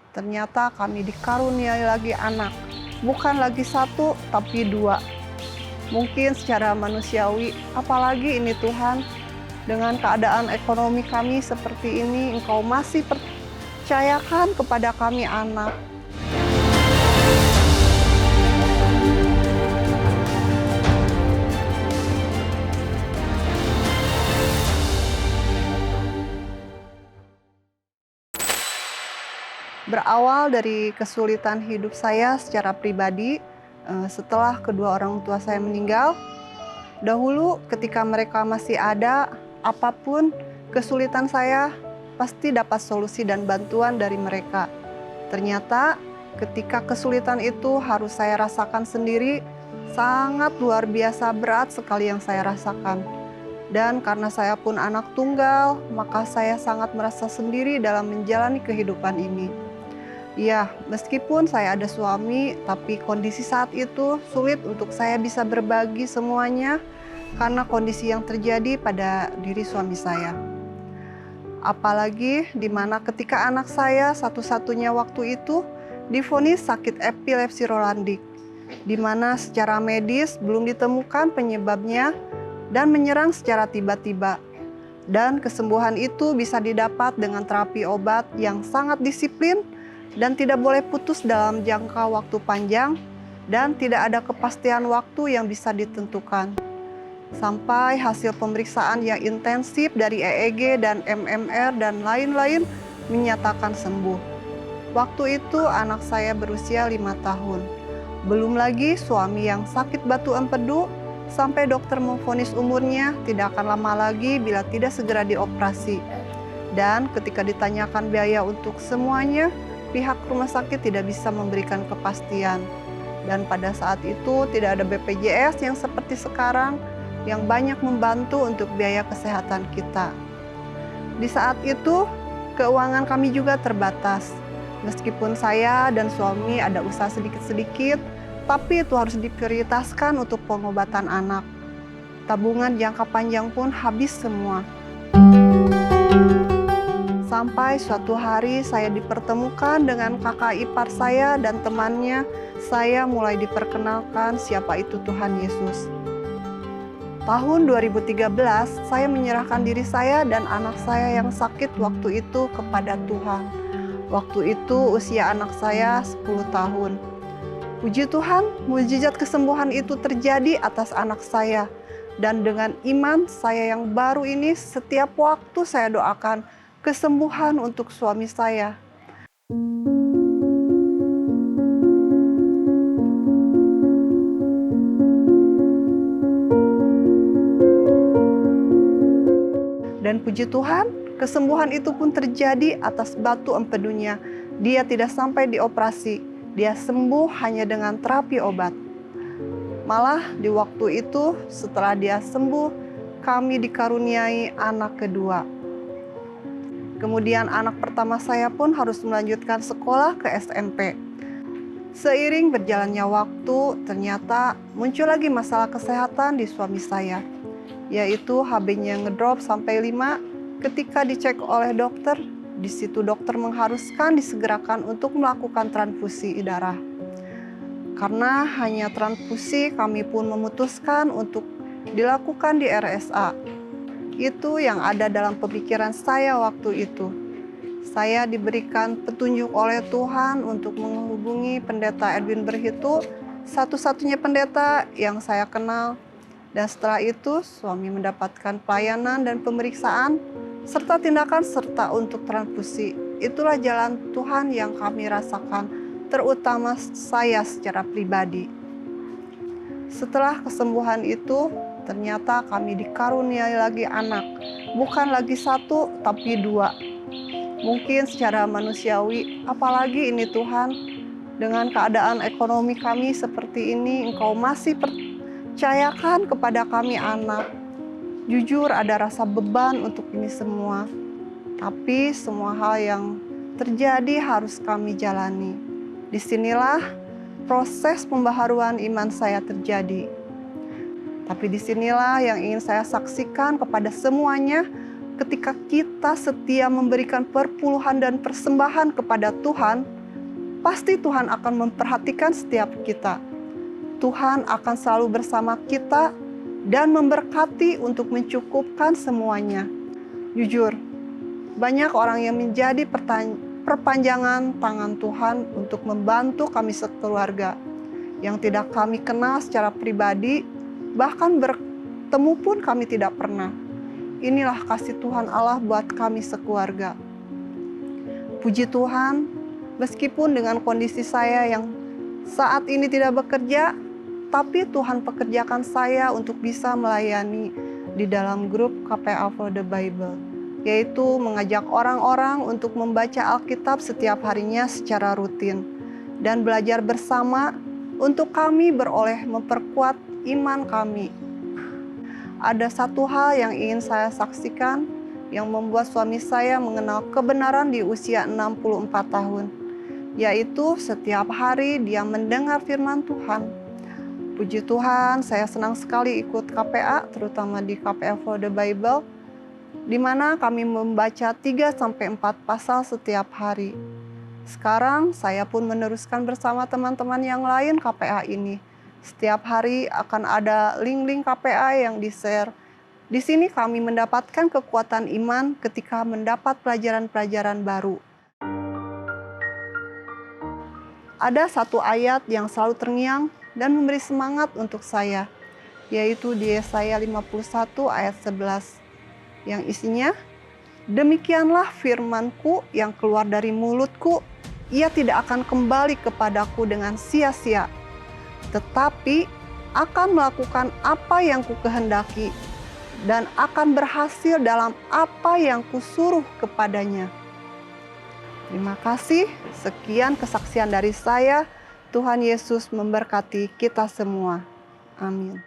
ternyata kami dikaruniai lagi anak. Bukan lagi satu, tapi dua. Mungkin secara manusiawi, apalagi ini Tuhan, dengan keadaan ekonomi kami seperti ini, Engkau masih percayakan kepada kami anak. Berawal dari kesulitan hidup saya secara pribadi, setelah kedua orang tua saya meninggal. Dahulu ketika mereka masih ada, apapun kesulitan saya pasti dapat solusi dan bantuan dari mereka. Ternyata ketika kesulitan itu harus saya rasakan sendiri, sangat luar biasa berat sekali yang saya rasakan. Dan karena saya pun anak tunggal, maka saya sangat merasa sendiri dalam menjalani kehidupan ini. Ya, meskipun saya ada suami, tapi kondisi saat itu sulit untuk saya bisa berbagi semuanya karena kondisi yang terjadi pada diri suami saya. Apalagi di mana ketika anak saya satu-satunya waktu itu divonis sakit epilepsi Rolandik, di mana secara medis belum ditemukan penyebabnya dan menyerang secara tiba-tiba. Dan kesembuhan itu bisa didapat dengan terapi obat yang sangat disiplin dan tidak boleh putus dalam jangka waktu panjang, dan tidak ada kepastian waktu yang bisa ditentukan. Sampai hasil pemeriksaan yang intensif dari EEG dan MMR dan lain-lain menyatakan sembuh. Waktu itu anak saya berusia 5 tahun. Belum lagi suami yang sakit batu empedu, sampai dokter memvonis umurnya tidak akan lama lagi bila tidak segera dioperasi. Dan ketika ditanyakan biaya untuk semuanya, pihak rumah sakit tidak bisa memberikan kepastian. Dan pada saat itu tidak ada BPJS yang seperti sekarang yang banyak membantu untuk biaya kesehatan kita. Di saat itu keuangan kami juga terbatas. Meskipun saya dan suami ada usaha sedikit-sedikit, tapi itu harus diprioritaskan untuk pengobatan anak. Tabungan jangka panjang pun habis semua. Sampai suatu hari saya dipertemukan dengan kakak ipar saya dan temannya, saya mulai diperkenalkan siapa itu Tuhan Yesus. Tahun 2013, saya menyerahkan diri saya dan anak saya yang sakit waktu itu kepada Tuhan. Waktu itu usia anak saya 10 tahun. Puji Tuhan, mukjizat kesembuhan itu terjadi atas anak saya. Dan dengan iman saya yang baru ini, setiap waktu saya doakan kesembuhan untuk suami saya. Dan puji Tuhan, kesembuhan itu pun terjadi atas batu empedunya. Dia tidak sampai dioperasi, dia sembuh hanya dengan terapi obat. Malah di waktu itu setelah dia sembuh, kami dikaruniai anak kedua. Kemudian anak pertama saya pun harus melanjutkan sekolah ke SMP. Seiring berjalannya waktu, ternyata muncul lagi masalah kesehatan di suami saya, yaitu HB-nya ngedrop sampai 5. Ketika dicek oleh dokter, di situ dokter mengharuskan disegerakan untuk melakukan transfusi darah. Karena hanya transfusi, kami pun memutuskan untuk dilakukan di RSA. Itu yang ada dalam pemikiran saya waktu itu. Saya diberikan petunjuk oleh Tuhan untuk menghubungi pendeta Edwin Berhitu, satu-satunya pendeta yang saya kenal. Dan setelah itu suami mendapatkan pelayanan dan pemeriksaan, serta tindakan serta untuk transfusi. Itulah jalan Tuhan yang kami rasakan, terutama saya secara pribadi. Setelah kesembuhan itu, ternyata kami dikaruniai lagi anak. Bukan lagi satu, tapi dua. Mungkin secara manusiawi, apalagi ini Tuhan, dengan keadaan ekonomi kami seperti ini, Engkau masih percayakan kepada kami anak. Jujur ada rasa beban untuk ini semua. Tapi semua hal yang terjadi harus kami jalani. Disinilah proses pembaharuan iman saya terjadi. Tapi disinilah yang ingin saya saksikan kepada semuanya, ketika kita setia memberikan perpuluhan dan persembahan kepada Tuhan, pasti Tuhan akan memperhatikan setiap kita. Tuhan akan selalu bersama kita dan memberkati untuk mencukupkan semuanya. Jujur, banyak orang yang menjadi perpanjangan tangan Tuhan untuk membantu kami sekeluarga yang tidak kami kenal secara pribadi, bahkan bertemu pun kami tidak pernah. Inilah kasih Tuhan Allah buat kami sekeluarga. Puji Tuhan, meskipun dengan kondisi saya yang saat ini tidak bekerja, tapi Tuhan pekerjakan saya untuk bisa melayani di dalam grup KPA for the Bible, yaitu mengajak orang-orang untuk membaca Alkitab setiap harinya secara rutin dan belajar bersama untuk kami beroleh memperkuat iman kami. Ada satu hal yang ingin saya saksikan yang membuat suami saya mengenal kebenaran di usia 64 tahun, yaitu setiap hari dia mendengar firman Tuhan. Puji Tuhan, saya senang sekali ikut KPA, terutama di KPA for the Bible, di mana kami membaca 3-4 pasal setiap hari. Sekarang saya pun meneruskan bersama teman-teman yang lain KPA ini. Setiap hari akan ada link-link KPA yang di-share. Di sini kami mendapatkan kekuatan iman ketika mendapat pelajaran-pelajaran baru. Ada satu ayat yang selalu terngiang dan memberi semangat untuk saya, yaitu di Yesaya 51 ayat 11, yang isinya, "Demikianlah firman-Ku yang keluar dari mulut-Ku, ia tidak akan kembali kepadaku dengan sia-sia, tetapi akan melakukan apa yang Kukehendaki dan akan berhasil dalam apa yang Kusuruh kepadanya." Terima kasih. Sekian kesaksian dari saya. Tuhan Yesus memberkati kita semua. Amin.